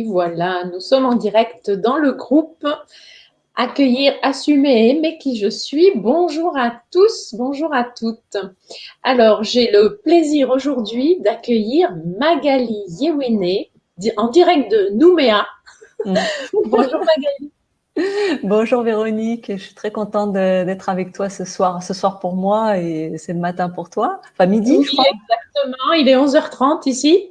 Voilà, nous sommes en direct dans le groupe Accueillir, assumer, aimer qui je suis. Bonjour à tous, bonjour à toutes. Alors, j'ai le plaisir aujourd'hui d'accueillir Magali Yewene en direct de Nouméa. Mm. Bonjour Magali. Bonjour Véronique, je suis très contente d'être avec toi ce soir. Ce soir pour moi et c'est le matin pour toi. Enfin midi, Oui, je crois. exactement. Il est 11h30 ici.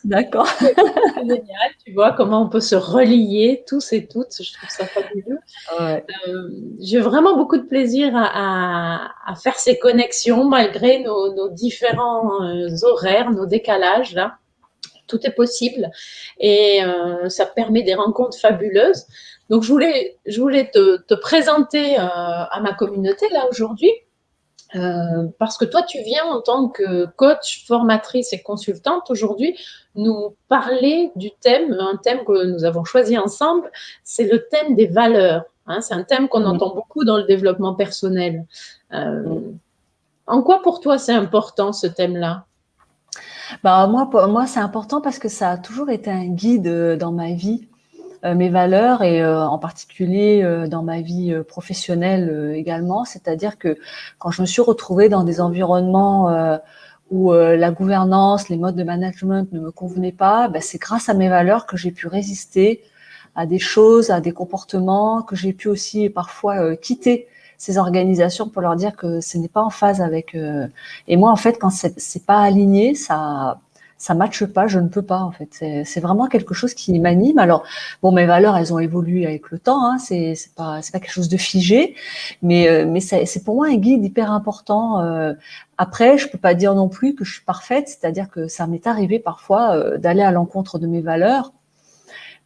D'accord. C'est génial, tu vois comment on peut se relier tous et toutes. Je trouve ça fabuleux. Ouais. J'ai vraiment beaucoup de plaisir à faire ces connexions malgré nos différents horaires, nos décalages là. Tout est possible et ça permet des rencontres fabuleuses. Donc je voulais te présenter à ma communauté là aujourd'hui. Parce que toi, tu viens en tant que coach, formatrice et consultante aujourd'hui nous parler du thème, un thème que nous avons choisi ensemble, c'est le thème des valeurs. Hein, c'est un thème qu'on Mm. entend beaucoup dans le développement personnel. Mm. En quoi pour toi c'est important ce thème-là? Bah, moi c'est important parce que ça a toujours été un guide dans ma vie, mes valeurs et en particulier dans ma vie professionnelle également. C'est-à-dire que quand je me suis retrouvée dans des environnements où la gouvernance, les modes de management ne me convenaient pas, bah, c'est grâce à mes valeurs que j'ai pu résister à des choses, à des comportements, que j'ai pu aussi parfois quitter ces organisations pour leur dire que ce n'est pas en phase avec. Et moi, en fait, quand c'est pas aligné, ça matche pas, je ne peux pas en fait. C'est vraiment quelque chose qui m'anime. Alors bon, mes valeurs, elles ont évolué avec le temps. Hein, c'est pas quelque chose de figé, mais c'est pour moi un guide hyper important. Après, je peux pas dire non plus que je suis parfaite, c'est-à-dire que ça m'est arrivé parfois d'aller à l'encontre de mes valeurs.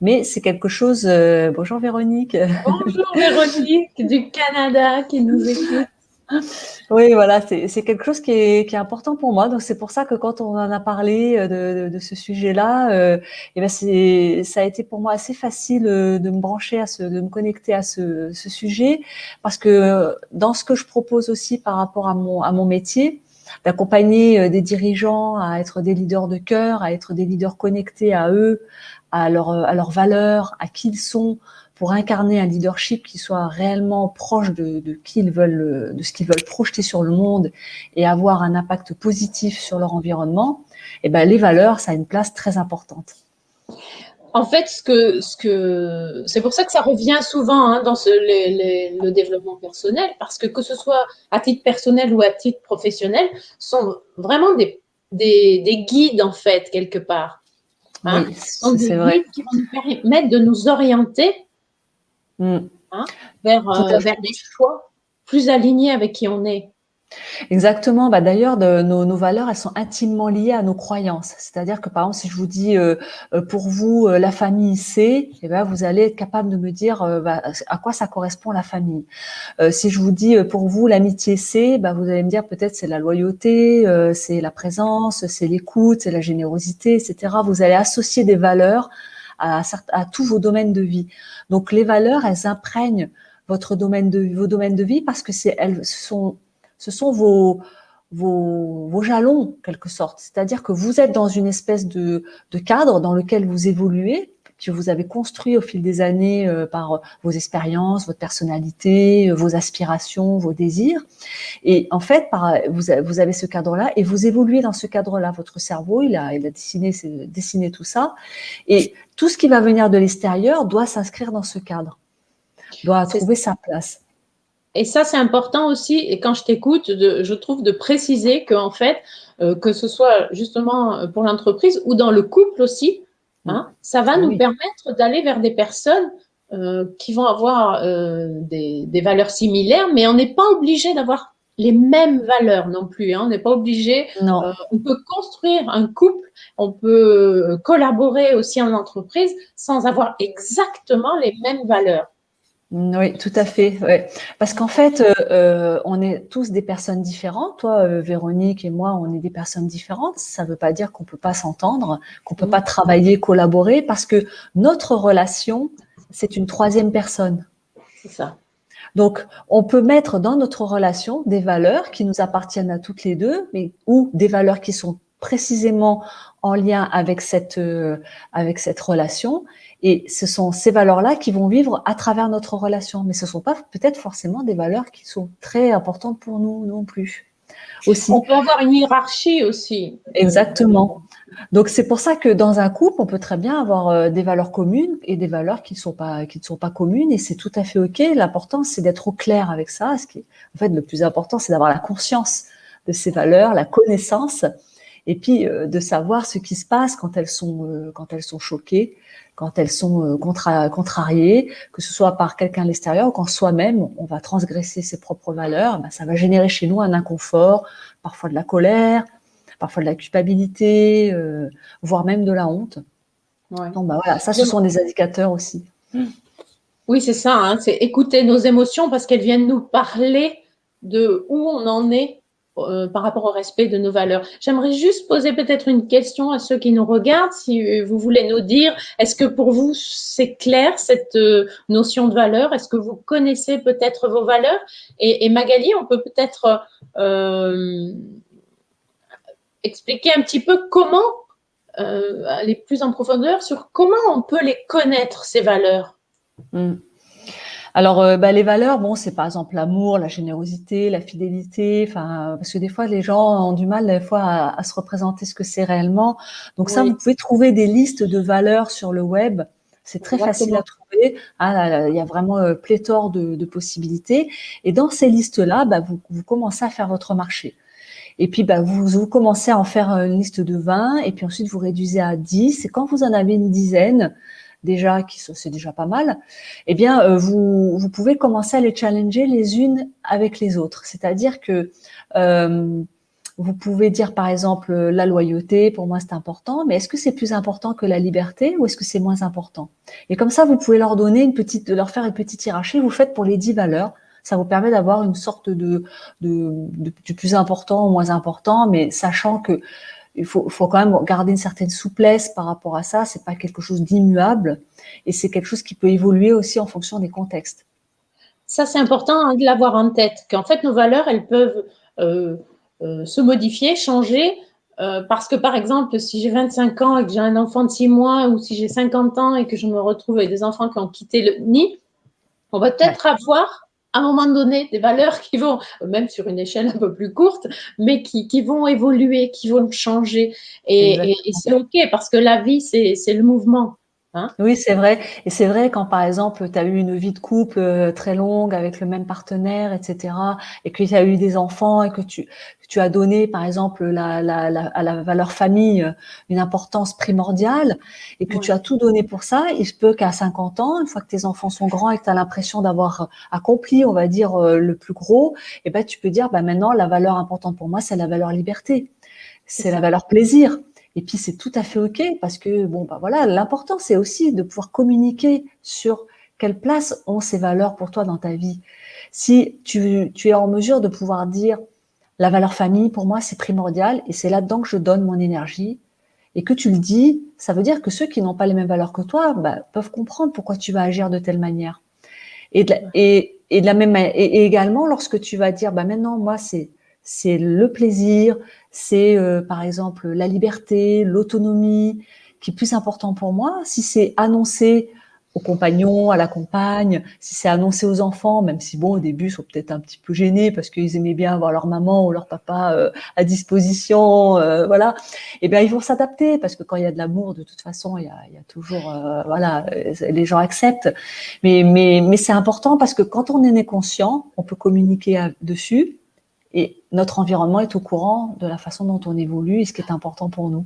Mais c'est quelque chose. Bonjour Véronique. Bonjour Véronique du Canada qui nous écoute. Oui, voilà, c'est quelque chose qui est important pour moi. Donc c'est pour ça que quand on en a parlé de ce sujet-là, et ben ça a été pour moi assez facile de me brancher de me connecter à ce sujet, parce que dans ce que je propose aussi par rapport à mon métier, d'accompagner des dirigeants à être des leaders de cœur, à être des leaders connectés à eux, à leurs valeurs, à qui ils sont, pour incarner un leadership qui soit réellement proche de qui ils veulent, de ce qu'ils veulent projeter sur le monde et avoir un impact positif sur leur environnement, et ben les valeurs, ça a une place très importante. En fait, c'est pour ça que ça revient souvent hein, dans le développement personnel, parce que ce soit à titre personnel ou à titre professionnel, sont vraiment des guides en fait quelque part. Hein. Oui, Ce sont des c'est vrai. guides qui vont nous permettre de nous orienter Mm, hein, tout à vers fait. des choix plus alignés avec qui on est. Exactement. Bah, d'ailleurs, nos valeurs, elles sont intimement liées à nos croyances. C'est-à-dire que, par exemple, si je vous dis, pour vous, la famille, c'est, eh ben, vous allez être capable de me dire bah, à quoi ça correspond la famille. Si je vous dis, pour vous, l'amitié, c'est, bah, vous allez me dire peut-être c'est la loyauté, c'est la présence, c'est l'écoute, c'est la générosité, etc. Vous allez associer des valeurs à tous vos domaines de vie. Donc, les valeurs, elles imprègnent vos domaines de vie parce que ce sont vos jalons, en quelque sorte. C'est-à-dire que vous êtes dans une espèce de cadre dans lequel vous évoluez, que vous avez construit au fil des années par vos expériences, votre personnalité, vos aspirations, vos désirs. Et en fait, vous avez ce cadre-là et vous évoluez dans ce cadre-là. Votre cerveau, il a dessiné tout ça. Et tout ce qui va venir de l'extérieur doit s'inscrire dans ce cadre, doit C'est trouver sa place. Et ça, c'est important aussi, et quand je t'écoute, je trouve de préciser qu'en fait, que ce soit justement pour l'entreprise ou dans le couple aussi, hein, ça va Ah nous oui. permettre d'aller vers des personnes qui vont avoir des valeurs similaires, mais on n'est pas obligé d'avoir les mêmes valeurs non plus. Hein, on n'est pas obligé, Non. on peut construire un couple, on peut collaborer aussi en entreprise sans avoir exactement les mêmes valeurs. Oui, tout à fait. Ouais. Parce qu'en fait, on est tous des personnes différentes. Toi, Véronique et moi, on est des personnes différentes. Ça ne veut pas dire qu'on peut pas s'entendre, qu'on peut pas travailler, collaborer, parce que notre relation, c'est une troisième personne. C'est ça. Donc, on peut mettre dans notre relation des valeurs qui nous appartiennent à toutes les deux, mais ou des valeurs qui sont précisément en lien avec cette relation. Et ce sont ces valeurs-là qui vont vivre à travers notre relation. Mais ce ne sont pas peut-être forcément des valeurs qui sont très importantes pour nous non plus. Aussi. On peut avoir une hiérarchie aussi. Exactement. Donc c'est pour ça que dans un couple, on peut très bien avoir des valeurs communes et des valeurs qui ne sont pas communes, et c'est tout à fait ok. L'important, c'est d'être au clair avec ça. En fait, le plus important, c'est d'avoir la conscience de ces valeurs, la connaissance, et puis de savoir ce qui se passe quand elles sont choquées, quand elles sont contrariées, que ce soit par quelqu'un de l'extérieur ou quand soi-même on va transgresser ses propres valeurs. Ben, ça va générer chez nous un inconfort, parfois de la colère, parfois de la culpabilité, voire même de la honte. Ouais. Donc, bah voilà, ça, ce sont des indicateurs aussi. Oui, c'est ça, hein, c'est écouter nos émotions parce qu'elles viennent nous parler de où on en est par rapport au respect de nos valeurs. J'aimerais juste poser peut-être une question à ceux qui nous regardent, si vous voulez nous dire, est-ce que pour vous c'est clair cette notion de valeur? Est-ce que vous connaissez peut-être vos valeurs? Et Magali, on peut peut-être expliquer un petit peu comment aller plus en profondeur sur comment on peut les connaître, ces valeurs. Alors, les valeurs, bon, c'est par exemple l'amour, la générosité, la fidélité. Enfin, parce que des fois, les gens ont du mal des fois à se représenter ce que c'est réellement. Donc ça, Oui. vous pouvez trouver des listes de valeurs sur le web. C'est très facile à trouver. Il y a vraiment pléthore de possibilités. Et dans ces listes-là, vous commencez à faire votre marché. Et puis, vous commencez à en faire une liste de 20, et puis ensuite, vous réduisez à 10. Et quand vous en avez une dizaine, déjà, c'est déjà pas mal, eh bien, vous pouvez commencer à les challenger les unes avec les autres. C'est-à-dire que vous pouvez dire, par exemple, la loyauté, pour moi, c'est important, mais est-ce que c'est plus important que la liberté ou est-ce que c'est moins important? Et comme ça, vous pouvez leur donner leur faire une petite hiérarchie. Vous faites pour les 10 valeurs. Ça vous permet d'avoir une sorte du plus important au moins important, mais sachant que il faut quand même garder une certaine souplesse par rapport à ça. C'est pas quelque chose d'immuable, et c'est quelque chose qui peut évoluer aussi en fonction des contextes. Ça, c'est important de l'avoir en tête, qu'en fait, nos valeurs, elles peuvent se modifier, changer, parce que, par exemple, si j'ai 25 ans et que j'ai un enfant de 6 mois, ou si j'ai 50 ans et que je me retrouve avec des enfants qui ont quitté le nid, on va peut-être avoir, à un moment donné, des valeurs qui vont, même sur une échelle un peu plus courte, mais qui vont évoluer, qui vont changer. Et c'est OK, parce que la vie, c'est le mouvement. Hein? Oui, c'est vrai. Et c'est vrai quand, par exemple, tu as eu une vie de couple très longue avec le même partenaire, etc., et que tu as eu des enfants et que tu as donné, par exemple, à la valeur famille une importance primordiale, et que tu as tout donné pour ça, il se peut qu'à 50 ans, une fois que tes enfants sont grands et que tu as l'impression d'avoir accompli, on va dire, le plus gros, et ben, tu peux dire, maintenant, la valeur importante pour moi, c'est la valeur liberté. C'est la valeur plaisir. Et puis, c'est tout à fait OK parce que, voilà, l'important, c'est aussi de pouvoir communiquer sur quelle place ont ces valeurs pour toi dans ta vie. Si tu es en mesure de pouvoir dire la valeur famille, pour moi, c'est primordial et c'est là-dedans que je donne mon énergie, et que tu le dis, ça veut dire que ceux qui n'ont pas les mêmes valeurs que toi peuvent comprendre pourquoi tu vas agir de telle manière. Et également, lorsque tu vas dire, maintenant, moi, c'est le plaisir, c'est par exemple la liberté, l'autonomie qui est plus important pour moi. Si c'est annoncé aux compagnons, à la compagne, si c'est annoncé aux enfants, même si au début ils sont peut-être un petit peu gênés parce qu'ils aimaient bien avoir leur maman ou leur papa à disposition, voilà. Et bien ils vont s'adapter parce que quand il y a de l'amour, de toute façon, il y a toujours, les gens acceptent. Mais c'est important parce que quand on en est conscient, on peut communiquer dessus. Et notre environnement est au courant de la façon dont on évolue et ce qui est important pour nous.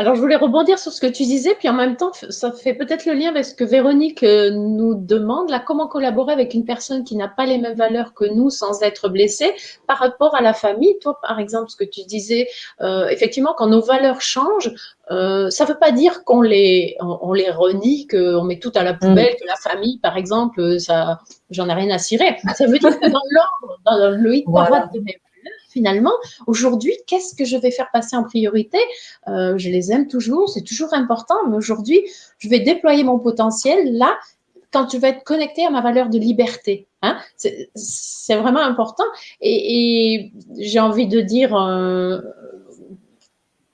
Alors, je voulais rebondir sur ce que tu disais, puis en même temps, ça fait peut-être le lien avec ce que Véronique nous demande, là, comment collaborer avec une personne qui n'a pas les mêmes valeurs que nous sans être blessée par rapport à la famille. Toi, par exemple, ce que tu disais, effectivement, quand nos valeurs changent, ça ne veut pas dire qu'on les renie, qu'on met tout à la poubelle, que la famille, par exemple, ça, j'en ai rien à cirer. Ça veut dire que dans l'ordre, dans le hit parade de mes finalement, aujourd'hui, qu'est-ce que je vais faire passer en priorité? Je les aime toujours, c'est toujours important, mais aujourd'hui, je vais déployer mon potentiel là, quand je vais être connectée à ma valeur de liberté. Hein? C'est vraiment important. Et j'ai envie de dire,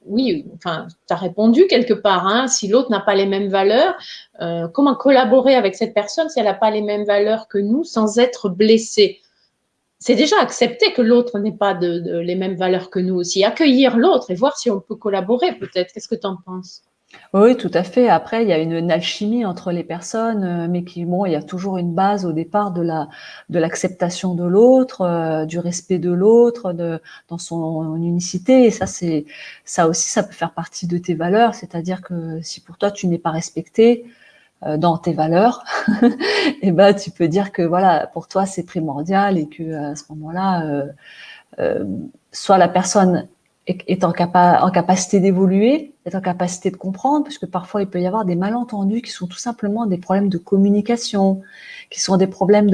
oui, enfin, tu as répondu quelque part, hein, si l'autre n'a pas les mêmes valeurs, comment collaborer avec cette personne si elle n'a pas les mêmes valeurs que nous sans être blessé? C'est déjà accepter que l'autre n'ait pas les mêmes valeurs que nous aussi. Accueillir l'autre et voir si on peut collaborer peut-être. Qu'est-ce que tu en penses? Oui, tout à fait. Après, il y a une alchimie entre les personnes, mais bon, il y a toujours une base au départ de l'acceptation de l'autre, du respect de l'autre, dans son unicité. Et ça aussi, ça peut faire partie de tes valeurs. C'est-à-dire que si pour toi tu n'es pas respecté dans tes valeurs, et ben tu peux dire que voilà, pour toi c'est primordial et que à ce moment-là, euh, soit la personne est en capacité d'évoluer, est en capacité de comprendre, parce que parfois il peut y avoir des malentendus qui sont tout simplement des problèmes de communication, qui sont des problèmes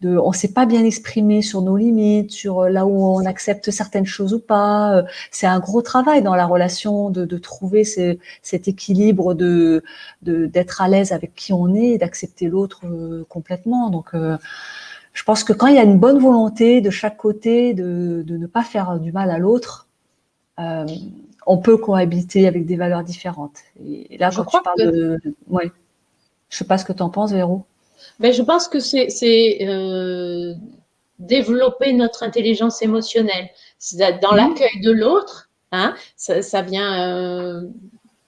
on ne sait pas bien exprimer sur nos limites, sur là où on accepte certaines choses ou pas. C'est un gros travail dans la relation de trouver cet équilibre d'être à l'aise avec qui on est et d'accepter l'autre complètement. Donc je pense que quand il y a une bonne volonté de chaque côté de ne pas faire du mal à l'autre, on peut cohabiter avec des valeurs différentes. Et là, Je quand tu crois parles que ouais, je sais pas ce que tu en penses, Véro. je pense que c'est développer notre intelligence émotionnelle. C'est dans l'accueil de l'autre, hein, ça vient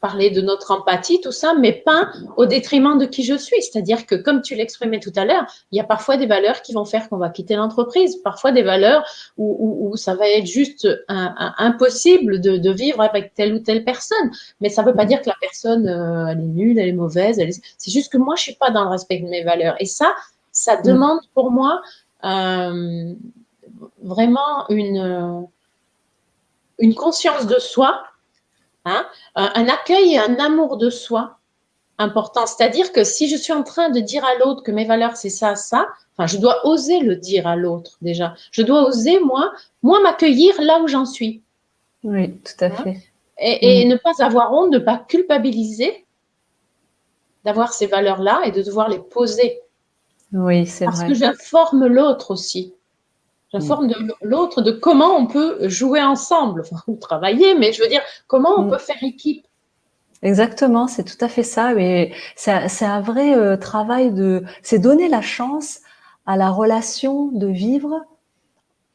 parler de notre empathie, tout ça, mais pas au détriment de qui je suis. C'est-à-dire que, comme tu l'exprimais tout à l'heure, il y a parfois des valeurs qui vont faire qu'on va quitter l'entreprise, parfois des valeurs où ça va être juste impossible de vivre avec telle ou telle personne. Mais ça ne veut pas dire que la personne, elle est nulle, elle est mauvaise. C'est juste que moi, je ne suis pas dans le respect de mes valeurs. Et ça demande pour moi vraiment une conscience de soi, hein, un accueil et un amour de soi important. C'est-à-dire que si je suis en train de dire à l'autre que mes valeurs, c'est ça, ça, enfin, je dois oser le dire à l'autre déjà. Je dois oser, moi m'accueillir là où j'en suis. Oui, tout à Hein, fait. et ne pas avoir honte, ne pas culpabiliser d'avoir ces valeurs-là et de devoir les poser. Oui, c'est Parce que vrai. j'informe l'autre aussi. Mm. J'informe l'autre de comment on peut jouer ensemble, enfin, ou travailler, mais je veux dire, comment on Mm. peut faire équipe. Exactement, c'est tout à fait ça. Mais c'est un vrai travail c'est donner la chance à la relation de vivre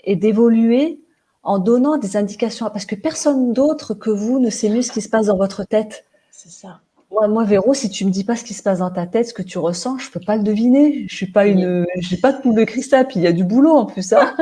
et d'évoluer en donnant des indications, parce que personne d'autre que vous ne sait mieux ce qui se passe dans votre tête. C'est ça. Moi, Véro, si tu me dis pas ce qui se passe dans ta tête, ce que tu ressens, je peux pas le deviner. Je suis pas Oui. j'ai pas de boule de cristal, puis il y a du boulot en plus, hein.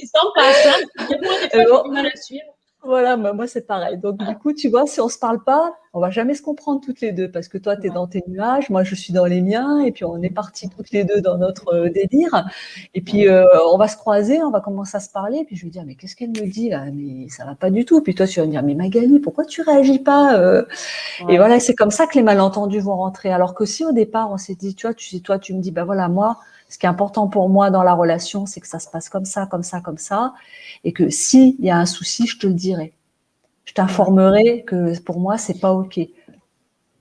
Il s'en passe, hein. Même moi, des fois, j'ai Bon, du mal à suivre. voilà, moi c'est pareil. Donc du coup, tu vois, si on se parle pas, on va jamais se comprendre toutes les deux, parce que toi, tu es Ouais. dans tes nuages, moi je suis dans les miens, et puis on est partis toutes les deux dans notre délire. Et puis on va se croiser, on va commencer à se parler, puis je vais dire, mais qu'est-ce qu'elle me dit là? Mais ça va pas du tout. Puis toi, tu vas me dire, mais Magali, pourquoi tu réagis pas Et Ouais. voilà, c'est comme ça que les malentendus vont rentrer. Alors que si au départ on s'est dit, toi tu me dis, bah voilà, moi, ce qui est important pour moi dans la relation, c'est que ça se passe comme ça, comme ça, comme ça, et que s'il y a un souci, je te le dirai. Je Ouais. t'informerai que pour moi, c'est pas OK.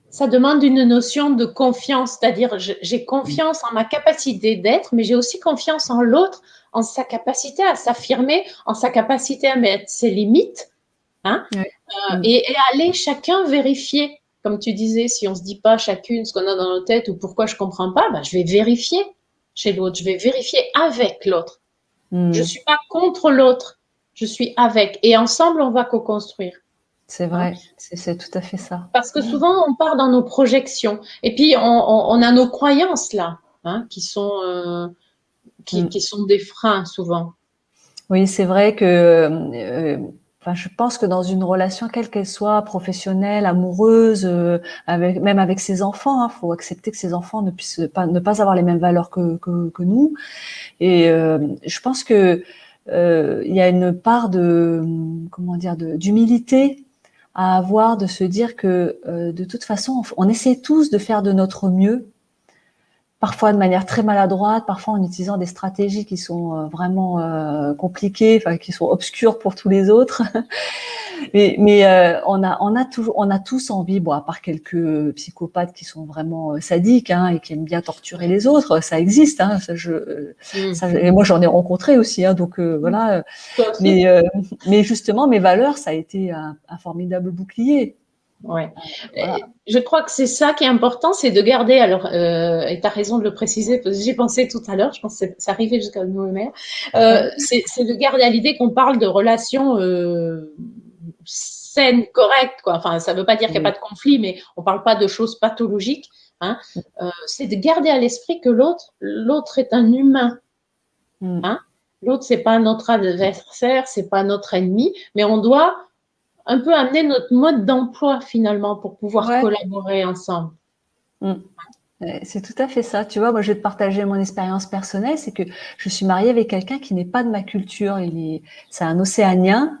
Ça demande une notion de confiance, c'est-à-dire j'ai confiance en ma capacité d'être, mais j'ai aussi confiance en l'autre, en sa capacité à s'affirmer, en sa capacité à mettre ses limites, hein, Ouais. Mm. et aller chacun vérifier. Comme tu disais, si on ne se dit pas chacune ce qu'on a dans nos têtes ou pourquoi je ne comprends pas, ben, je vais vérifier chez l'autre, je vais vérifier avec l'autre. Je ne Mm. suis pas contre l'autre, je suis avec. Et ensemble, on va co-construire. C'est Hein. vrai, c'est tout à fait ça. Parce que souvent, on part dans nos projections. Et puis, on a nos croyances là, hein, Mm. qui sont des freins souvent. Oui, c'est vrai que enfin, je pense que dans une relation, quelle qu'elle soit, professionnelle, amoureuse, même avec ses enfants, il faut accepter que ses enfants ne pas avoir les mêmes valeurs que nous. Et je pense que il y a une part comment dire, d'humilité à avoir, de se dire que de toute façon, on essaie tous de faire de notre mieux, parfois de manière très maladroite, parfois en utilisant des stratégies qui sont vraiment compliquées, enfin qui sont obscures pour tous les autres. Mais on a tous envie, bon, à part quelques psychopathes qui sont vraiment sadiques hein, et qui aiment bien torturer les autres, ça existe. Hein, et moi, j'en ai rencontré aussi. Hein, donc voilà. Toi aussi. Mais justement, mes valeurs, ça a été un formidable bouclier. Ouais. Voilà. Je crois que c'est ça qui est important, c'est de garder, alors, et tu as raison de le préciser, parce que j'y pensais tout à l'heure, je pense que ça arrivait jusqu'à nous et c'est de garder à l'idée qu'on parle de relations saines, correctes, quoi. Enfin, ça ne veut pas dire qu'il n'y a pas de conflit, mais on ne parle pas de choses pathologiques. Hein. C'est de garder à l'esprit que l'autre est un humain. Hein. L'autre, c'est pas notre adversaire, c'est pas notre ennemi, mais on doit un peu amener notre mode d'emploi finalement pour pouvoir collaborer ensemble. C'est tout à fait ça. Tu vois, moi, je vais te partager mon expérience personnelle. C'est que je suis mariée avec quelqu'un qui n'est pas de ma culture. C'est un Océanien.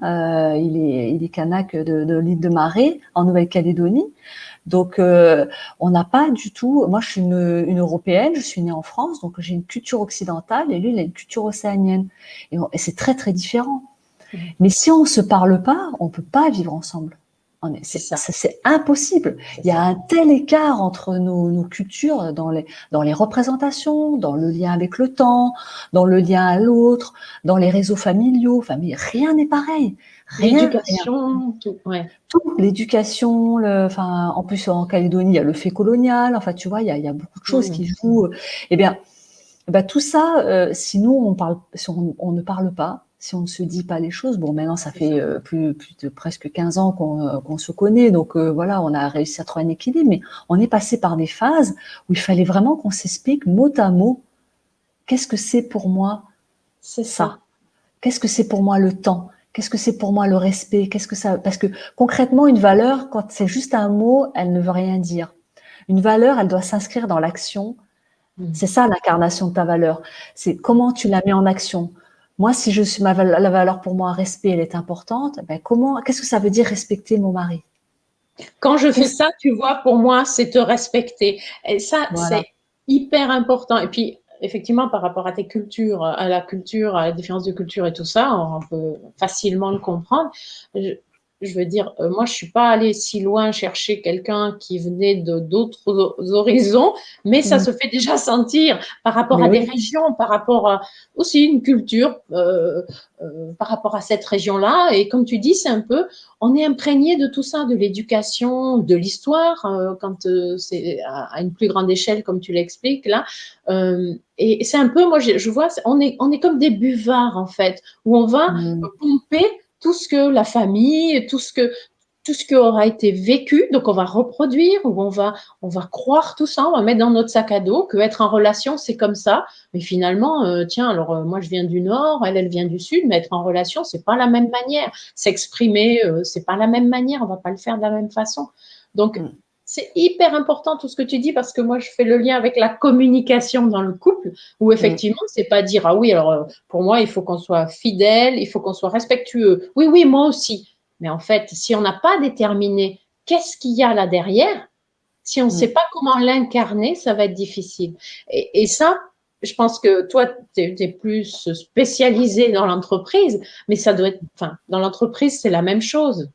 Il est kanak de l'île de Marais, en Nouvelle-Calédonie. Donc, on n'a pas du tout. Moi, je suis une Européenne. Je suis née en France, donc j'ai une culture occidentale, et lui, il a une culture océanienne. Et c'est très, très différent. Mais si on se parle pas, on peut pas vivre ensemble. C'est impossible. Il y a un tel écart entre nos cultures dans les représentations, dans le lien avec le temps, dans le lien à l'autre, dans les réseaux familiaux. Enfin, mais rien n'est pareil. L'éducation, tout. Ouais. Tout, l'éducation. Enfin, en plus en Calédonie, il y a le fait colonial. Enfin, tu vois, il y a beaucoup de choses qui jouent. Eh bien, tout ça, si nous si on ne parle pas. Si on ne se dit pas les choses, bon, maintenant ça fait plus de presque 15 ans qu'on se connaît, donc voilà, on a réussi à trouver un équilibre, mais on est passé par des phases où il fallait vraiment qu'on s'explique mot à mot, qu'est-ce que c'est pour moi ça? Qu'est-ce que c'est pour moi le temps? Qu'est-ce que c'est pour moi le respect? Parce que concrètement, une valeur, quand c'est juste un mot, elle ne veut rien dire. Une valeur, elle doit s'inscrire dans l'action. C'est ça l'incarnation de ta valeur. C'est comment tu la mets en action. Moi, si la valeur pour moi, respect, elle est importante, qu'est-ce que ça veut dire respecter mon mari? Quand je fais ça, tu vois, pour moi, c'est te respecter. Et ça, c'est hyper important. Et puis, effectivement, par rapport à tes cultures, à la différence de culture et tout ça, on peut facilement le comprendre. Je veux dire, moi, je suis pas allée si loin chercher quelqu'un qui venait d'autres horizons, mais ça se fait déjà sentir par rapport à des régions, par rapport à aussi une culture, par rapport à cette région-là. Et comme tu dis, c'est un peu, on est imprégné de tout ça, de l'éducation, de l'histoire, quand c'est à une plus grande échelle, comme tu l'expliques là. Et c'est un peu, moi, je vois, on est comme des buvards en fait, où on va pomper tout ce que la famille, tout ce qui aura été vécu, donc on va reproduire, ou on va croire tout ça, on va mettre dans notre sac à dos, que être en relation, c'est comme ça. Mais finalement, tiens, alors moi je viens du Nord, elle vient du Sud, mais être en relation, c'est pas la même manière. S'exprimer, c'est pas la même manière, on va pas le faire de la même façon. Donc, c'est hyper important tout ce que tu dis, parce que moi je fais le lien avec la communication dans le couple, où effectivement c'est pas dire ah oui, alors pour moi il faut qu'on soit fidèle, il faut qu'on soit respectueux, oui moi aussi, mais en fait si on n'a pas déterminé qu'est-ce qu'il y a là derrière, si on ne sait pas comment l'incarner, ça va être difficile. Et ça, je pense que toi tu es plus spécialisé dans l'entreprise, mais ça doit être, enfin dans l'entreprise c'est la même chose.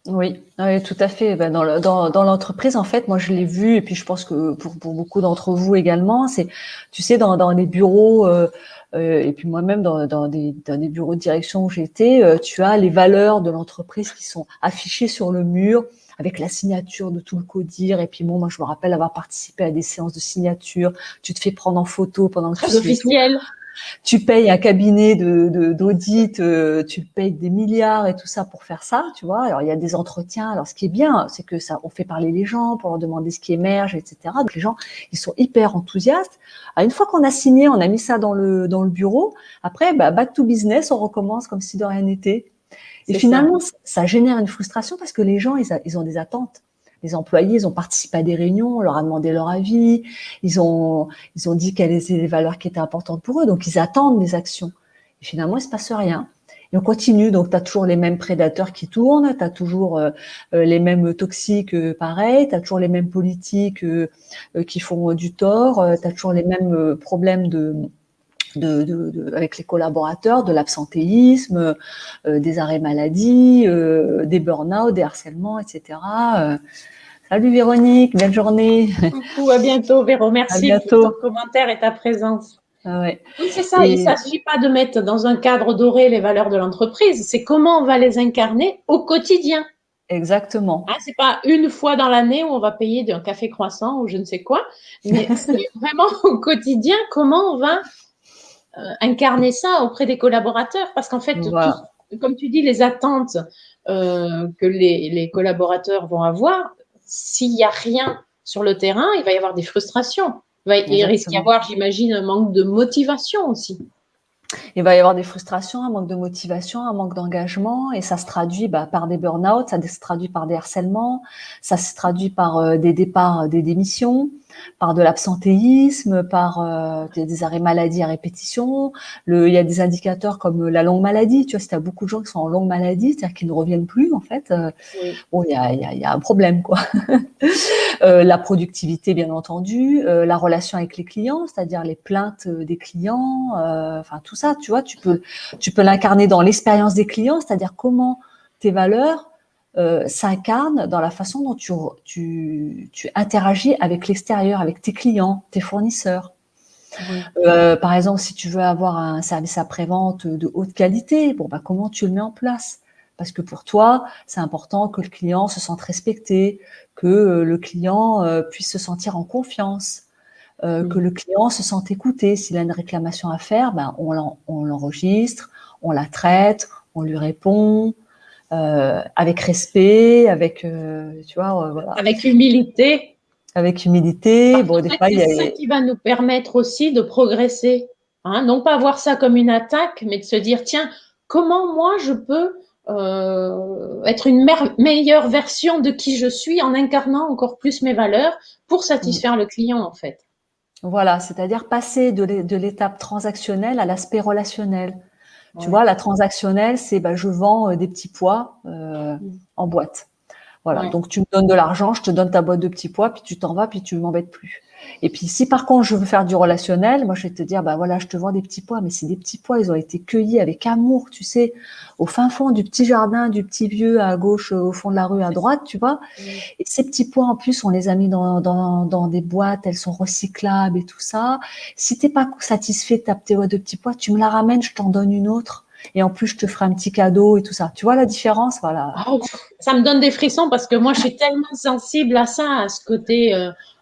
Oui, tout à fait. Dans l'entreprise, en fait, moi je l'ai vu, et puis je pense que pour beaucoup d'entre vous également, c'est, tu sais, dans les bureaux, et puis moi-même dans des bureaux de direction où j'étais, tu as les valeurs de l'entreprise qui sont affichées sur le mur avec la signature de tout le codir. Et puis moi je me rappelle avoir participé à des séances de signature. Tu te fais prendre en photo pendant que Très officiel. Tu payes un cabinet d'audit, tu payes des milliards et tout ça pour faire ça, tu vois. Alors, il y a des entretiens. Alors, ce qui est bien, c'est que ça, on fait parler les gens pour leur demander ce qui émerge, etc. Donc, les gens, ils sont hyper enthousiastes. Alors, une fois qu'on a signé, on a mis ça dans le bureau. Après, back to business, on recommence comme si de rien n'était. Et finalement, ça génère une frustration parce que les gens, ils ont des attentes. Les employés, ils ont participé à des réunions, on leur a demandé leur avis, ils ont dit quelles étaient les valeurs qui étaient importantes pour eux, donc ils attendent des actions. Et finalement, il se passe rien. Et on continue, donc tu as toujours les mêmes prédateurs qui tournent, tu as toujours les mêmes toxiques pareil, tu as toujours les mêmes politiques qui font du tort, tu as toujours les mêmes problèmes avec les collaborateurs, de l'absentéisme, des arrêts maladie, des burn-out, des harcèlements, etc. Salut Véronique, belle journée. Coucou, à bientôt Véro, À merci pour ton bientôt. commentaire et ta présence. Ah ouais. Oui, c'est ça, il ne Et s'agit pas de mettre dans un cadre doré les valeurs de l'entreprise, c'est comment on va les incarner au quotidien. exactement. Hein, c'est pas une fois dans l'année où on va payer d'un café croissant ou je ne sais quoi, mais c'est vraiment au quotidien comment on va incarner ça auprès des collaborateurs. Parce qu'en fait, Voilà. comme tu dis, les attentes que les collaborateurs vont avoir, s'il n'y a rien sur le terrain, il va y avoir des frustrations. Il risque d'y Exactement. avoir, j'imagine, un manque de motivation aussi. Il va y avoir des frustrations, un manque de motivation, un manque d'engagement, et ça se traduit par des burn-out, ça se traduit par des harcèlements, ça se traduit par des départs, des démissions, par de l'absentéisme, par des arrêts maladie à répétition. Il y a des indicateurs comme la longue maladie, tu vois, si tu as beaucoup de gens qui sont en longue maladie, c'est-à-dire qu'ils ne reviennent plus, en fait, Oui. bon, il y a un problème, quoi. La productivité, bien entendu, la relation avec les clients, c'est-à-dire les plaintes des clients, enfin tout ça, tu vois, tu peux l'incarner dans l'expérience des clients, c'est-à-dire comment tes valeurs s'incarnent dans la façon dont tu interagis avec l'extérieur, avec tes clients, tes fournisseurs. Oui. Par exemple, si tu veux avoir un service après-vente de haute qualité, bon, bah, comment tu le mets en place? Parce que pour toi, c'est important que le client se sente respecté, que le client puisse se sentir en confiance, que le client se sente écouté. S'il a une réclamation à faire, ben, on l'enregistre, on la traite, on lui répond avec respect, avec, tu vois, voilà, Avec humilité. avec humilité. Parce Bon, qu'en des fait, fois, c'est ça qui va nous permettre aussi de progresser. Hein, non pas voir ça comme une attaque, mais de se dire, tiens, comment moi je peux être une meilleure version de qui je suis en incarnant encore plus mes valeurs pour satisfaire le client, en fait. voilà, c'est-à-dire passer de l'étape transactionnelle à l'aspect relationnel. Tu Ouais. vois, la transactionnelle, c'est bah, je vends des petits pois en boîte. Voilà, Ouais. donc tu me donnes de l'argent, je te donne ta boîte de petits pois, puis tu t'en vas, puis tu m'embêtes plus. Et puis si par contre je veux faire du relationnel, moi je vais te dire, bah voilà, je te vends des petits pois, mais c'est des petits pois, ils ont été cueillis avec amour, tu sais, au fin fond du petit jardin, du petit vieux à gauche, au fond de la rue à droite, tu vois. Mm. Et ces petits pois, en plus, on les a mis dans des boîtes, elles sont recyclables et tout ça. Si t'es pas satisfait de ta petite boîte de petits pois, tu me la ramènes, je t'en donne une autre. Et en plus, je te ferai un petit cadeau et tout ça. Tu vois la différence? Voilà. Oh, ça me donne des frissons parce que moi, je suis tellement sensible à ça, à ce côté,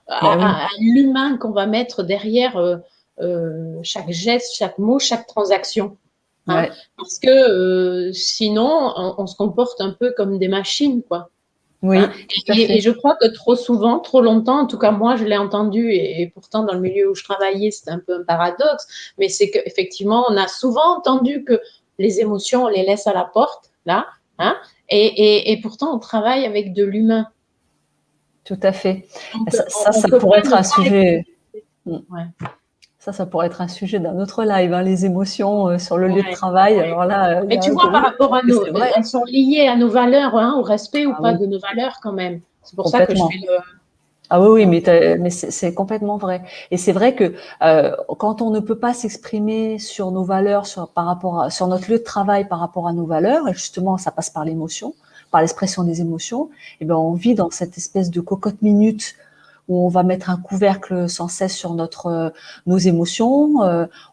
Ben oui. à l'humain qu'on va mettre derrière chaque geste, chaque mot, chaque transaction. Hein, Ouais. parce que sinon, on se comporte un peu comme des machines, quoi. Hein. Oui, tout à Et fait. je crois que trop souvent, trop longtemps, en tout cas moi je l'ai entendu, et pourtant dans le milieu où je travaillais, c'était un peu un paradoxe, mais c'est qu'effectivement, on a souvent entendu que les émotions, on les laisse à la porte, là, hein, et pourtant on travaille avec de l'humain. Tout à fait. Donc on Ça peut pourrait pas être ne un pas les... sujet. Ouais, Ça pourrait être un sujet d'un autre live, hein, les émotions sur le lieu de ouais, travail. ouais. Alors là, Mais tu vois, par oui, rapport à que nos... c'est vrai. Elles sont liées à nos valeurs, hein, au respect ou Ah pas oui, de nos valeurs quand même. C'est pour ça que je fais complètement. le... Ah oui, oui, Hein. mais c'est complètement vrai. Et c'est vrai que quand on ne peut pas s'exprimer sur nos valeurs, sur notre lieu de travail par rapport à nos valeurs, et justement, ça passe par l'émotion, par l'expression des émotions, et ben on vit dans cette espèce de cocotte minute où on va mettre un couvercle sans cesse sur nos émotions.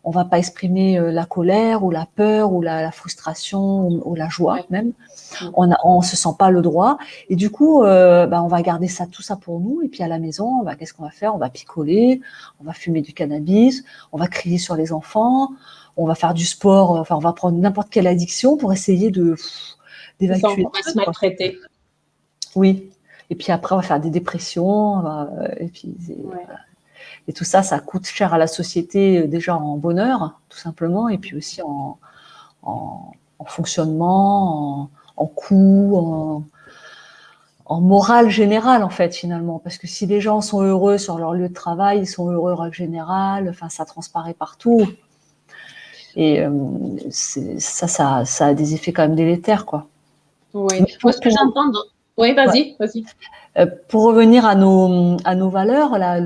On va pas exprimer la colère ou la peur ou la frustration ou la joie Ouais. même. On se sent pas le droit. Et du coup, on va garder tout ça pour nous. Et puis à la maison, qu'est-ce qu'on va faire? On va picoler, on va fumer du cannabis, on va crier sur les enfants, on va faire du sport. Enfin, on va prendre n'importe quelle addiction pour essayer C'est ça, d'évacuer on le va se truc, quoi. maltraiter. Oui. Et puis après, on va faire des dépressions. Et puis, Ouais. et tout ça, ça coûte cher à la société déjà en bonheur, tout simplement, et puis aussi en fonctionnement, en coût, en morale générale, en fait, finalement. Parce que si les gens sont heureux sur leur lieu de travail, ils sont heureux en règle générale, enfin, ça transparaît partout. Et ça a des effets quand même délétères, quoi. Oui. Moi, ce que j'entends… Oui, vas-y. Pour revenir à nos valeurs, là,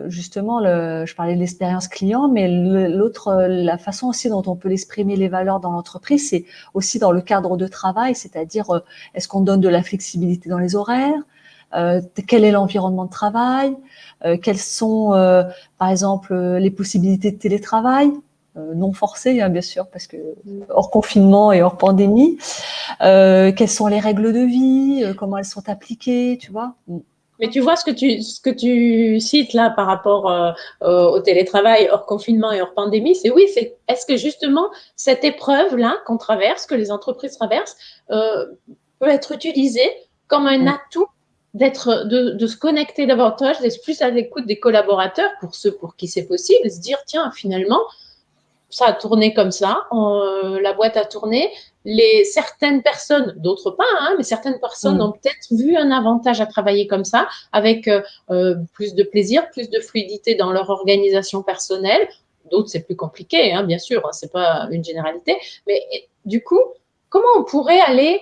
justement, je parlais de l'expérience client, mais la façon aussi dont on peut exprimer les valeurs dans l'entreprise, c'est aussi dans le cadre de travail, c'est-à-dire, est-ce qu'on donne de la flexibilité dans les horaires, quel est l'environnement de travail, quelles sont, par exemple, les possibilités de télétravail, non forcées, hein, bien sûr, parce que hors confinement et hors pandémie. Quelles sont les règles de vie, comment elles sont appliquées, tu vois. Mais tu vois ce que tu cites là par rapport au télétravail hors confinement et hors pandémie, c'est est-ce que justement cette épreuve-là qu'on traverse, que les entreprises traversent, peut être utilisée comme un atout de se connecter davantage, d'être plus à l'écoute des collaborateurs, pour ceux pour qui c'est possible, se dire tiens, finalement, ça a tourné comme ça, la boîte a tourné. Certaines personnes, d'autres pas, hein, mais certaines personnes ont peut-être vu un avantage à travailler comme ça, avec plus de plaisir, plus de fluidité dans leur organisation personnelle. D'autres, c'est plus compliqué, hein, bien sûr, hein, c'est pas une généralité. Mais du coup, comment on pourrait aller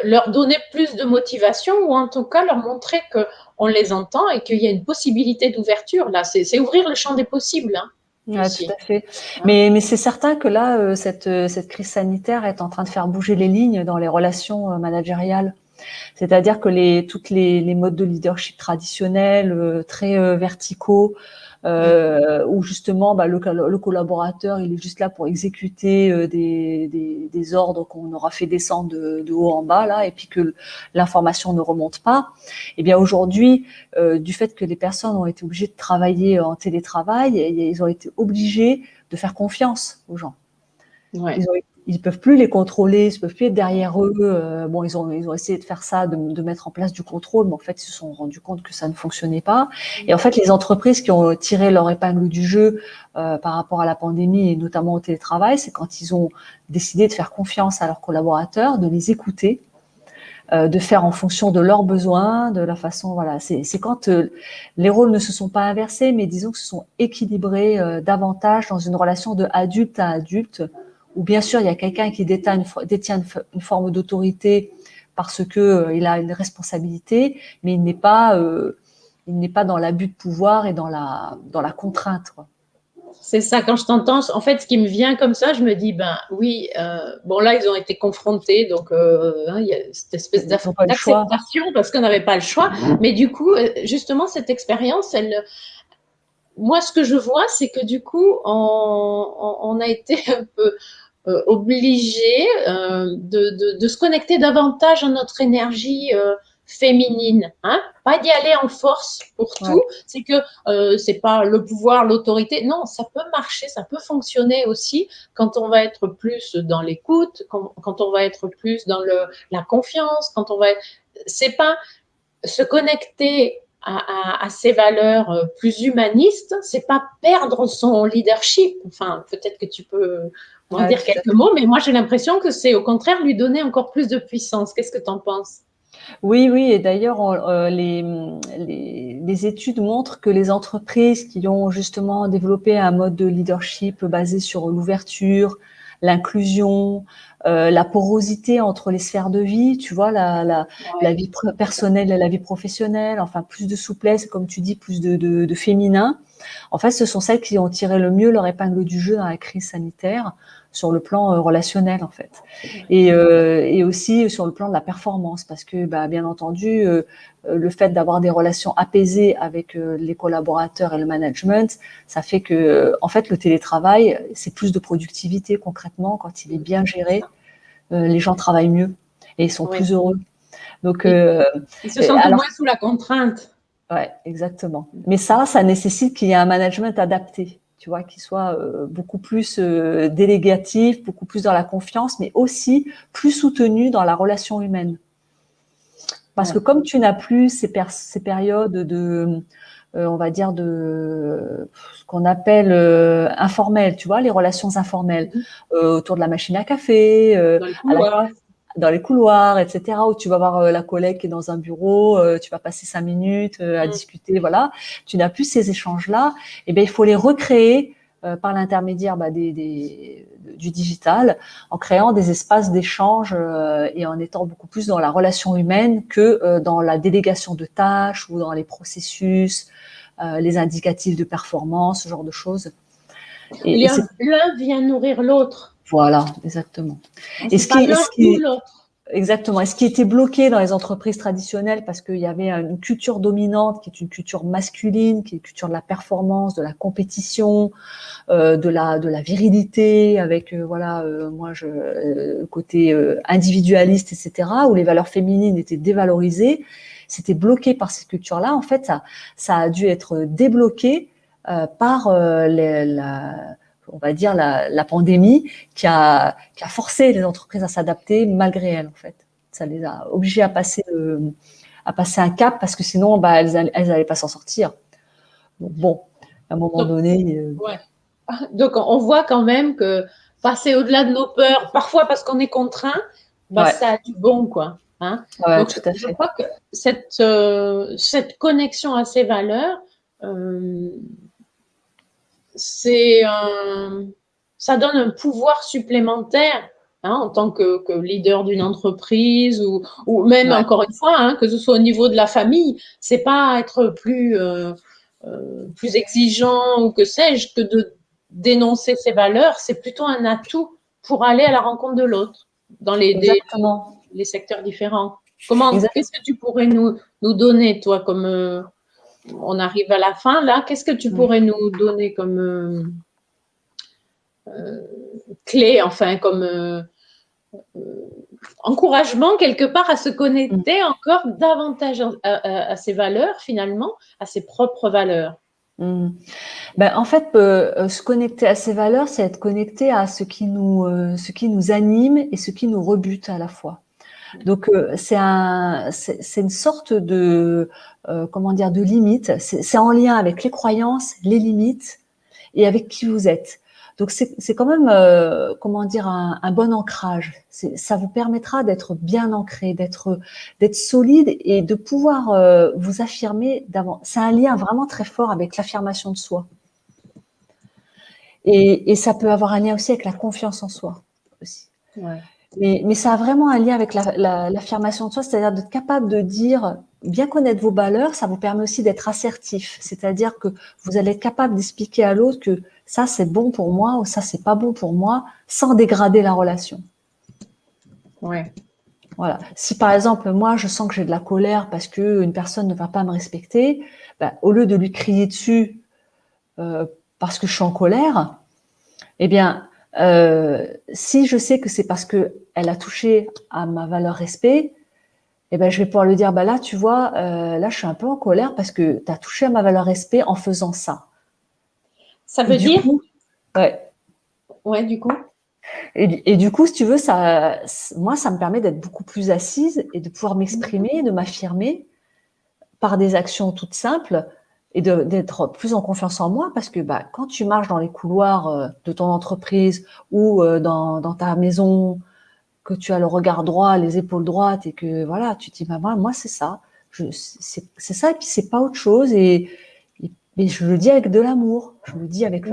leur donner plus de motivation, ou en tout cas leur montrer qu'on les entend et qu'il y a une possibilité d'ouverture là. C'est ouvrir le champ des possibles, hein. Ouais, tout à fait. Mais c'est certain que là, cette crise sanitaire est en train de faire bouger les lignes dans les relations managériales. C'est-à-dire que toutes les modes de leadership traditionnels, très verticaux, où justement le collaborateur il est juste là pour exécuter des ordres qu'on aura fait descendre de haut en bas là, et puis que l'information ne remonte pas. Et bien aujourd'hui, du fait que les personnes ont été obligées de travailler en télétravail, ils ont été obligés de faire confiance aux gens. Ouais. Ils peuvent plus les contrôler, ils peuvent plus être derrière eux. Ils ont essayé de faire ça, de mettre en place du contrôle, mais en fait, ils se sont rendus compte que ça ne fonctionnait pas. Et en fait, les entreprises qui ont tiré leur épingle du jeu par rapport à la pandémie et notamment au télétravail, c'est quand ils ont décidé de faire confiance à leurs collaborateurs, de les écouter, de faire en fonction de leurs besoins, de la façon, voilà. C'est quand les rôles ne se sont pas inversés, mais disons que se sont équilibrés davantage dans une relation de adulte à adulte, où bien sûr il y a quelqu'un qui détient une forme d'autorité parce que il a une responsabilité, mais il n'est pas dans l'abus de pouvoir et dans la contrainte, quoi. C'est ça, quand je t'entends, en fait, ce qui me vient comme ça, je me dis, ben oui, bon là, ils ont été confrontés, donc il y a cette espèce d'acceptation parce qu'on n'avait pas le choix. Mais du coup, justement, cette expérience, moi, ce que je vois, c'est que du coup, on a été un peu obligé de se connecter davantage à notre énergie féminine, hein, pas d'y aller en force pour tout. C'est que c'est pas le pouvoir, l'autorité. Non, ça peut marcher, ça peut fonctionner aussi quand on va être plus dans l'écoute, quand on va être plus dans la confiance, quand on va être… C'est pas se connecter à ces valeurs plus humanistes, c'est pas perdre son leadership. Enfin, peut-être que tu peux m'en dire quelques mots, mais moi j'ai l'impression que c'est au contraire lui donner encore plus de puissance. Qu'est-ce que tu en penses? Oui, et d'ailleurs, les études montrent que les entreprises qui ont justement développé un mode de leadership basé sur l'ouverture, l'inclusion, la porosité entre les sphères de vie, tu vois, la vie personnelle et la vie professionnelle, enfin plus de souplesse, comme tu dis, plus de féminin. En fait, ce sont celles qui ont tiré le mieux leur épingle du jeu dans la crise sanitaire, sur le plan relationnel en fait, et aussi sur le plan de la performance, parce que bien entendu le fait d'avoir des relations apaisées avec les collaborateurs et le management, ça fait que en fait le télétravail, c'est plus de productivité concrètement quand il est bien géré. Les gens travaillent mieux et ils sont plus heureux. Donc ils se sentent moins sous la contrainte. Ouais, exactement. Mais ça nécessite qu'il y ait un management adapté, tu vois, qui soit beaucoup plus délégatif, beaucoup plus dans la confiance, mais aussi plus soutenu dans la relation humaine. Parce que comme tu n'as plus ces périodes de, on va dire de ce qu'on appelle informelles, tu vois, les relations informelles, autour de la machine à café, dans les couloirs, etc., où tu vas voir la collègue qui est dans un bureau, tu vas passer 5 minutes à discuter, voilà. Tu n'as plus ces échanges-là. Et bien, il faut les recréer par l'intermédiaire du digital, en créant des espaces d'échange et en étant beaucoup plus dans la relation humaine que dans la délégation de tâches ou dans les processus, les indicatifs de performance, ce genre de choses. Et l'un vient nourrir l'autre. Voilà, exactement. Et c'est pas l'un ou l'autre. Exactement. Et ce qui était bloqué dans les entreprises traditionnelles, parce qu'il y avait une culture dominante qui est une culture masculine, qui est une culture de la performance, de la compétition, de la virilité, avec côté individualiste, etc., où les valeurs féminines étaient dévalorisées. C'était bloqué par ces cultures-là. En fait, ça a dû être débloqué par on va dire la pandémie qui a forcé les entreprises à s'adapter malgré elles, en fait. Ça les a obligées à passer un cap, parce que sinon elles allaient pas s'en sortir. Donc, bon, à un moment donné. Ouais. Donc on voit quand même que passer au-delà de nos peurs, parfois parce qu'on est contraint, ça a du bon, quoi. Hein. Ouais, donc tout à fait. je crois que cette connexion à ces valeurs, ça donne un pouvoir supplémentaire, hein, en tant que leader d'une entreprise, ou même, encore une fois, hein, que ce soit au niveau de la famille. C'est pas être plus exigeant ou que sais-je, que de dénoncer ses valeurs. C'est plutôt un atout pour aller à la rencontre de l'autre dans les secteurs différents. Qu'est-ce que tu pourrais nous donner, toi, comme on arrive à la fin là, qu'est-ce que tu pourrais nous donner comme clé, enfin, comme encouragement quelque part à se connecter encore davantage à ses valeurs, finalement, à ses propres valeurs? En fait, se connecter à ces valeurs, c'est être connecté à ce qui nous anime et ce qui nous rebute à la fois. Donc c'est une sorte de de limite. C'est en lien avec les croyances, les limites et avec qui vous êtes. Donc c'est quand même un bon ancrage. Ça vous permettra d'être bien ancré, d'être solide et de pouvoir vous affirmer d'avant. C'est un lien vraiment très fort avec l'affirmation de soi. Et ça peut avoir un lien aussi avec la confiance en soi aussi. Ouais. Mais ça a vraiment un lien avec l'affirmation de soi, c'est-à-dire d'être capable de dire, bien connaître vos valeurs, ça vous permet aussi d'être assertif. C'est-à-dire que vous allez être capable d'expliquer à l'autre que ça c'est bon pour moi ou ça c'est pas bon pour moi, sans dégrader la relation. Ouais. Voilà. Si par exemple moi je sens que j'ai de la colère parce que une personne ne va pas me respecter, au lieu de lui crier dessus parce que je suis en colère, eh bien si je sais que c'est parce que elle a touché à ma valeur respect, je vais pouvoir lui dire, là, tu vois, là, je suis un peu en colère parce que tu as touché à ma valeur respect en faisant ça. Ça veut dire Ouais, du coup. Et du coup, si tu veux, moi, ça me permet d'être beaucoup plus assise et de pouvoir m'exprimer, de m'affirmer par des actions toutes simples et d'être plus en confiance en moi, parce que quand tu marches dans les couloirs de ton entreprise ou dans ta maison, que tu as le regard droit, les épaules droites et que voilà, tu te dis moi c'est ça, c'est ça et puis c'est pas autre chose et je le dis avec de l'amour, je le dis avec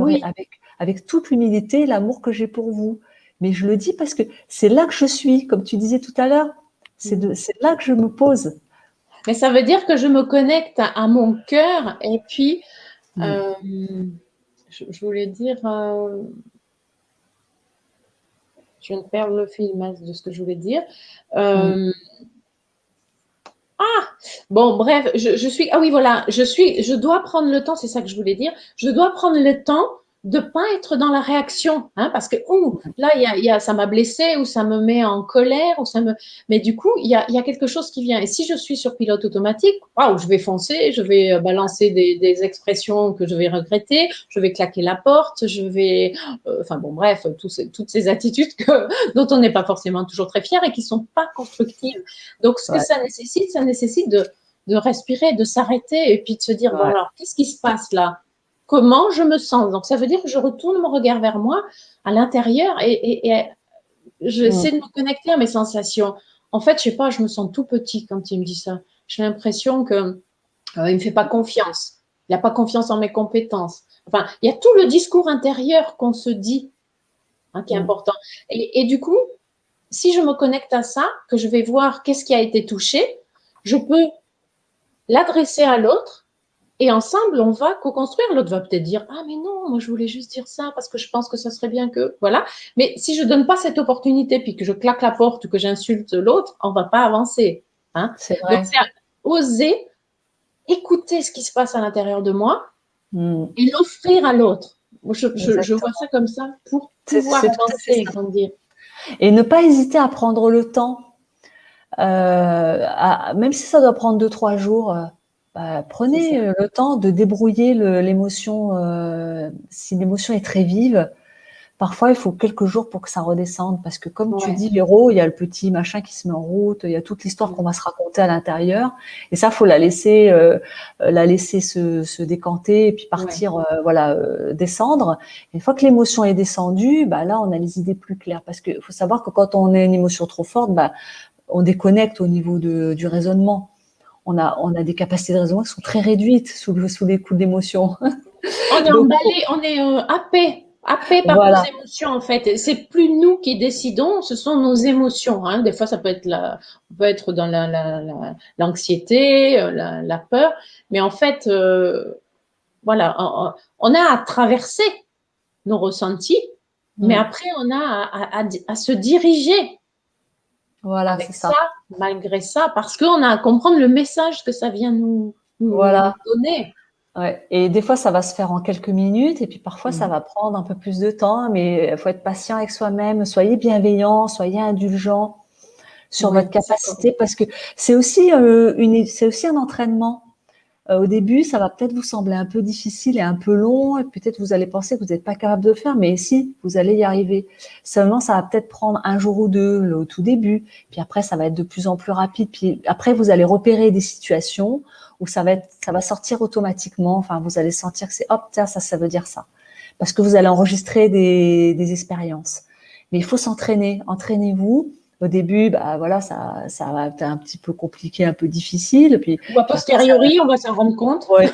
avec toute l'humilité, l'amour que j'ai pour vous, mais je le dis parce que c'est là que je suis, comme tu disais tout à l'heure, c'est là que je me pose. Mais ça veut dire que je me connecte à mon cœur et puis je voulais dire. Je viens de perdre le fil de ce que je voulais dire. Bon, bref, je suis. Ah oui, voilà, je dois prendre le temps, c'est ça que je voulais dire. Je dois prendre le temps de pas être dans la réaction, hein, parce que là, ça m'a blessée ou ça me met en colère ou mais du coup, il y a quelque chose qui vient. Et si je suis sur pilote automatique, waouh, je vais foncer, je vais balancer des expressions que je vais regretter, je vais claquer la porte, je vais, enfin bon, bref, toutes ces attitudes dont on n'est pas forcément toujours très fier et qui sont pas constructives. Donc, ce que ça nécessite de respirer, de s'arrêter et puis de se dire, bon, alors, qu'est-ce qui se passe là? Comment je me sens? Donc, ça veut dire que je retourne mon regard vers moi, à l'intérieur, et j'essaie de me connecter à mes sensations. En fait, je sais pas, je me sens tout petit quand il me dit ça. J'ai l'impression que il me fait pas confiance. Il n'a pas confiance en mes compétences. Enfin, il y a tout le discours intérieur qu'on se dit, hein, qui est important. Et du coup, si je me connecte à ça, que je vais voir qu'est-ce qui a été touché, je peux l'adresser à l'autre et ensemble, on va co-construire. L'autre va peut-être dire, ah mais non, moi je voulais juste dire ça parce que je pense que ça serait bien que, voilà. Mais si je donne pas cette opportunité, puis que je claque la porte ou que j'insulte l'autre, on va pas avancer. Hein. C'est Donc vrai. c'est oser écouter ce qui se passe à l'intérieur de moi et l'offrir à l'autre. Je vois ça comme ça pour pouvoir C'est tout à fait avancer et ça. grandir. Et ne pas hésiter à prendre le temps. Même si ça doit prendre 2, 3 jours, prenez le temps de débrouiller l'émotion. Si l'émotion est très vive, parfois il faut quelques jours pour que ça redescende, parce que comme tu dis, Véro, il y a le petit machin qui se met en route, il y a toute l'histoire qu'on va se raconter à l'intérieur, et ça faut la laisser se décanter et puis partir, descendre. Et une fois que l'émotion est descendue, là on a les idées plus claires, parce que faut savoir que quand on a une émotion trop forte, on déconnecte au niveau du raisonnement. On a des capacités de raisonnement qui sont très réduites sous les coups d'émotion. On est emballé, on est happé par nos émotions en fait. C'est plus nous qui décidons, ce sont nos émotions. Hein. Des fois, ça peut être on peut être dans l'anxiété, la peur, mais en fait, voilà, on a à traverser nos ressentis, mais après, on a à se diriger. Voilà, avec c'est ça. Malgré ça, parce qu'on a à comprendre le message que ça vient nous donner. Ouais. Et des fois, ça va se faire en quelques minutes, et puis parfois, ça va prendre un peu plus de temps, mais il faut être patient avec soi-même. Soyez bienveillant, soyez indulgent sur votre capacité, parce que c'est aussi un entraînement. Au début, ça va peut-être vous sembler un peu difficile et un peu long, et peut-être vous allez penser que vous n'êtes pas capable de le faire, mais si, vous allez y arriver. Seulement, ça va peut-être prendre 1 jour ou 2 au tout début, puis après, ça va être de plus en plus rapide, puis après, vous allez repérer des situations où ça va sortir automatiquement, enfin, vous allez sentir que c'est, hop, tiens, ça veut dire ça. Parce que vous allez enregistrer des expériences. Mais il faut s'entraîner, entraînez-vous. Au début, ça va être un petit peu compliqué, un peu difficile. Puis, ou a posteriori, on va s'en rendre compte. Ouais,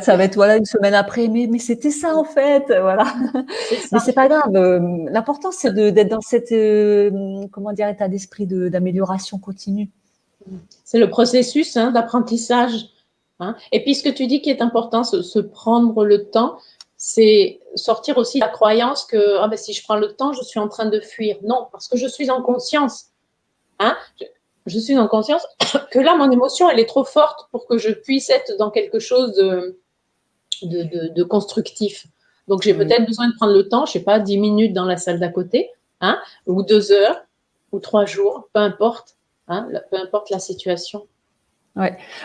ça va être une semaine après, mais c'était ça en fait, voilà. Mais c'est pas grave. L'important c'est d'être dans cette état d'esprit d'amélioration continue. C'est le processus d'apprentissage. Hein. Et puis ce que tu dis qui est important, se prendre le temps, c'est sortir aussi la croyance que si je prends le temps, je suis en train de fuir. Non, parce que je suis en conscience. Hein. Je suis en conscience que là, mon émotion, elle est trop forte pour que je puisse être dans quelque chose de constructif. Donc, j'ai peut-être besoin de prendre le temps, je sais pas, 10 minutes dans la salle d'à côté, ou 2 heures, ou 3 jours, peu importe, peu importe la situation.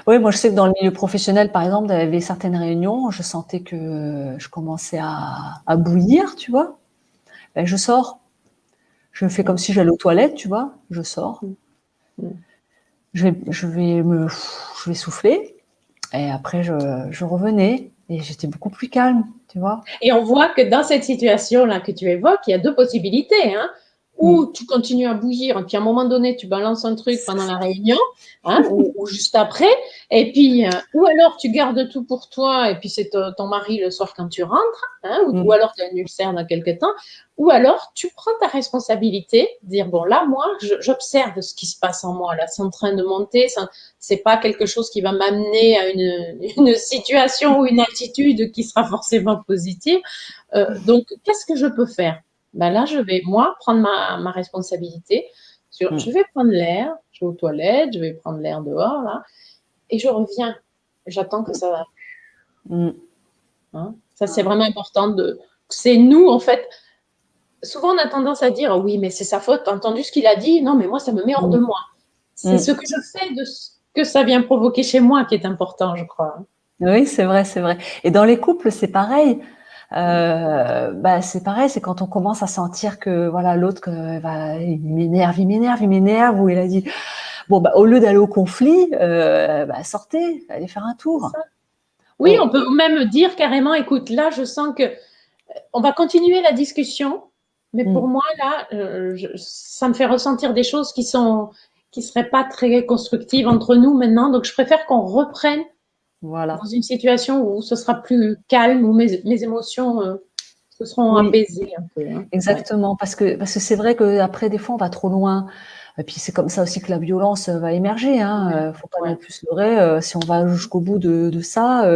Oui, moi je sais que dans le milieu professionnel, par exemple, il y avait certaines réunions, je sentais que je commençais à bouillir, tu vois. Je sors. Je fais comme si j'allais aux toilettes, tu vois. Je sors. Je vais souffler. Et après, je revenais et j'étais beaucoup plus calme, tu vois. Et on voit que dans cette situation-là que tu évoques, il y a 2 possibilités. Ou tu continues à bouillir, et puis à un moment donné, tu balances un truc pendant la réunion, ou juste après, et puis, ou alors tu gardes tout pour toi, et puis c'est ton mari le soir quand tu rentres, ou alors tu as un ulcère dans quelques temps, ou alors tu prends ta responsabilité, dire, bon là, moi, j'observe ce qui se passe en moi, là, c'est en train de monter, c'est pas quelque chose qui va m'amener à une situation ou une attitude qui sera forcément positive, donc qu'est-ce que je peux faire? Là, je vais, moi, prendre ma responsabilité. Je vais prendre l'air, je vais aux toilettes, je vais prendre l'air dehors, là, et je reviens. J'attends que ça va. Ça, c'est vraiment important. C'est nous, en fait. Souvent, on a tendance à dire, oui, mais c'est sa faute, t'as entendu ce qu'il a dit? Non, mais moi, ça me met hors de moi. C'est ce que je fais de ce que ça vient provoquer chez moi qui est important, je crois. Oui, c'est vrai, c'est vrai. Et dans les couples, c'est pareil. C'est pareil, c'est quand on commence à sentir que voilà l'autre il m'énerve, ou il a dit bon au lieu d'aller au conflit, sortez, allez faire un tour. Oui, on peut même dire carrément, écoute, là je sens que on va continuer la discussion, mais pour moi là, ça me fait ressentir des choses qui seraient pas très constructives entre nous maintenant, donc je préfère qu'on reprenne Voilà. dans une situation où ce sera plus calme, où mes émotions se seront Oui, apaisées un peu. Hein. Ouais. exactement, parce que c'est vrai qu'après des fois on va trop loin. Et puis c'est comme ça aussi que la violence va émerger. Ouais. Faut pas non Ouais. plus se leurrer. Si on va jusqu'au bout de ça,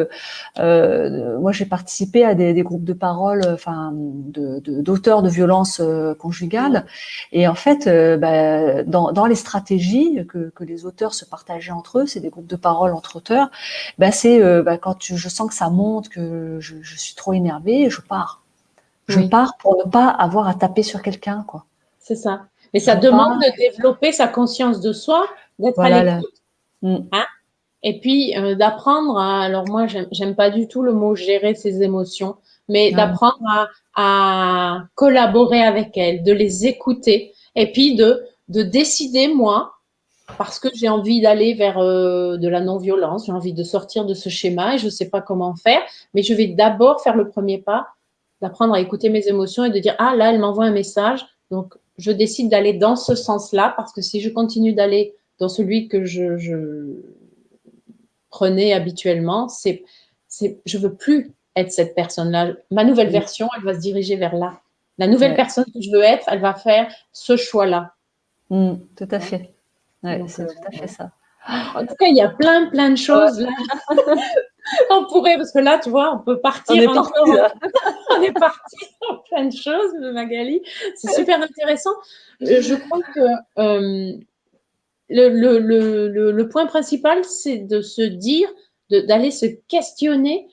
moi j'ai participé à des groupes de parole, enfin d'auteurs de violences Ouais. conjugales. Et en fait, dans les stratégies que les auteurs se partageaient entre eux, c'est des groupes de parole entre auteurs. C'est quand je sens que ça monte, que je suis trop énervée, je pars. Je Oui, pars pour ne pas avoir à taper sur quelqu'un, quoi. c'est ça. Mais Je ça demande pars, de développer sa conscience de soi, d'être à voilà. l'écoute. Mm, Hein. Et puis d'apprendre à, alors moi j'aime pas du tout le mot gérer ses émotions, mais ouais, d'apprendre à collaborer avec elles, de les écouter, et puis de décider moi, parce que j'ai envie d'aller vers de la non-violence, j'ai envie de sortir de ce schéma et je ne sais pas comment faire, mais je vais d'abord faire le premier pas, d'apprendre à écouter mes émotions et de dire, ah là, elle m'envoie un message, donc je décide d'aller dans ce sens-là, parce que si je continue d'aller dans celui que je prenais habituellement, je veux plus être cette personne-là. Ma nouvelle mm, version, elle va se diriger vers là. La nouvelle ouais, personne que je veux être, elle va faire ce choix-là. tout à fait. Ouais, Donc, c'est tout à fait ça. en tout cas, il y a plein de Ouais, choses là. On pourrait, parce que là, tu vois, on peut on partir est parti encore. là. On est parti en plein de choses, Magali. C'est super intéressant. Je crois que le point principal, c'est de se dire, d'aller se questionner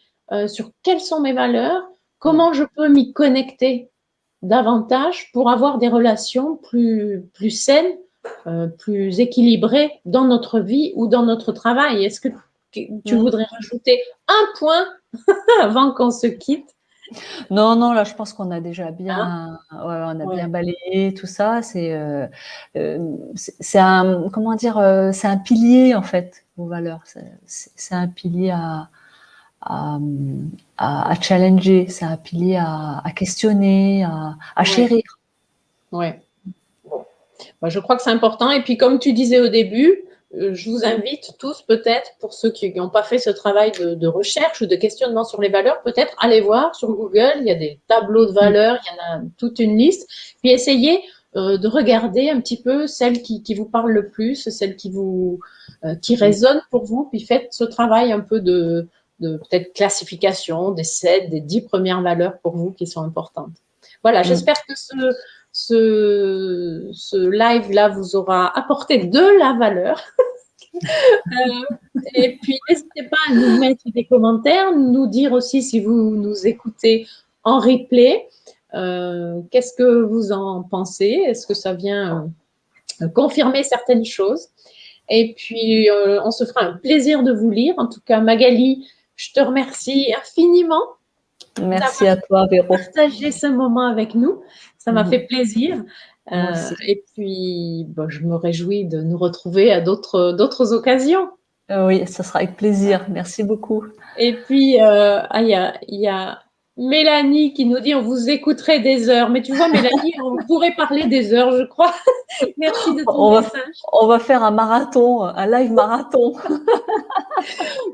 sur quelles sont mes valeurs, Mm. comment je peux m'y connecter davantage pour avoir des relations plus saines, plus équilibrées dans notre vie ou dans notre travail. Est-ce que tu Mm. voudrais rajouter un point avant qu'on se quitte? Non, non, là, je pense qu'on a déjà Hein. on a bien Ouais, balayé tout ça. C'est un, comment dire, c'est un pilier en fait, vos valeurs. C'est un pilier à, à challenger, c'est un pilier à questionner, à ouais, chérir. ouais. Moi, je crois que c'est important. Et puis, comme tu disais au début, je vous invite tous, peut-être, pour ceux qui n'ont pas fait ce travail de recherche ou de questionnement sur les valeurs, peut-être aller voir sur Google. Il y a des tableaux de Mm. valeurs, il y en a toute une liste. Puis essayez de regarder un petit peu celles qui vous parlent le plus, celles qui résonnent pour vous. Puis faites ce travail un peu de peut-être classification des 7, des 10 premières valeurs pour vous qui sont importantes. Voilà, Mm. j'espère que ce live-là vous aura apporté de la valeur. Et puis, n'hésitez pas à nous mettre des commentaires, nous dire aussi si vous nous écoutez en replay, qu'est-ce que vous en pensez? Est-ce que ça vient confirmer certaines choses? Et puis, on se fera un plaisir de vous lire. En tout cas, Magali, je te remercie infiniment Merci d'avoir à toi, Véro. partagé ce moment avec nous. Ça m'a fait Mhm. plaisir. Moi aussi. Et puis, bon, je me réjouis de nous retrouver à d'autres occasions. Oui, ça sera avec plaisir. Merci beaucoup. Et puis, il y a Mélanie qui nous dit on vous écouterait des heures. Mais tu vois, Mélanie, on pourrait parler des heures, je crois. Merci de ton On va, message. on va faire un marathon, un live marathon.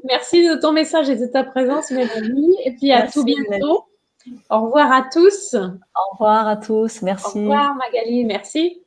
Merci de ton message et de ta présence, Mélanie. Et puis, à tout Merci, Mélanie. bientôt. Au revoir à tous. Au revoir à tous. Au Merci. revoir, Magali. Merci.